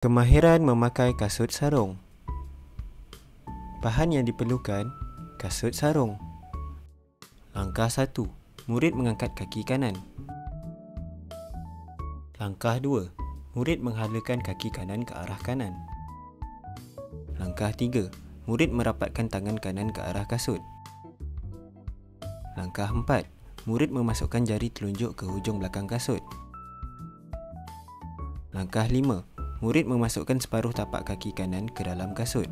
Kemahiran memakai kasut sarung. Bahan yang diperlukan: kasut sarung. Langkah 1. Murid mengangkat kaki kanan. Langkah 2. Murid menghalakan kaki kanan ke arah kanan. Langkah 3. Murid merapatkan tangan kanan ke arah kasut. Langkah 4. Murid memasukkan jari telunjuk ke hujung belakang kasut. Langkah 5. Murid memasukkan separuh tapak kaki kanan ke dalam kasut.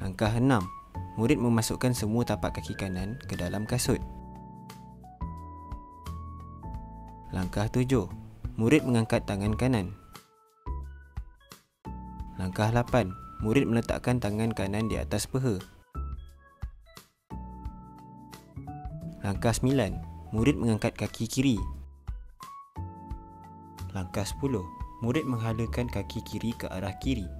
Langkah 6. Murid memasukkan semua tapak kaki kanan ke dalam kasut. Langkah 7. Murid mengangkat tangan kanan. Langkah 8. Murid meletakkan tangan kanan di atas peha. Langkah 9. Murid mengangkat kaki kiri. Langkah 10. Murid menghalakan kaki kiri ke arah kiri.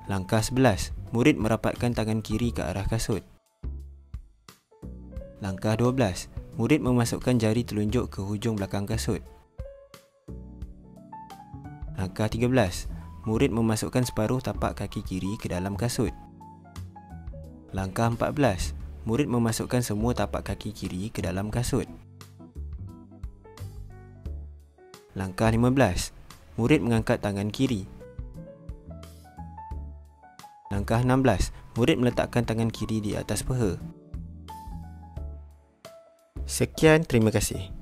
Langkah 11. Murid merapatkan tangan kiri ke arah kasut. Langkah 12. Murid memasukkan jari telunjuk ke hujung belakang kasut. Langkah 13. Murid memasukkan separuh tapak kaki kiri ke dalam kasut. Langkah 14. Murid memasukkan semua tapak kaki kiri ke dalam kasut. Langkah 15. Murid mengangkat tangan kiri. Langkah 16. Murid meletakkan tangan kiri di atas peha. Sekian, terima kasih.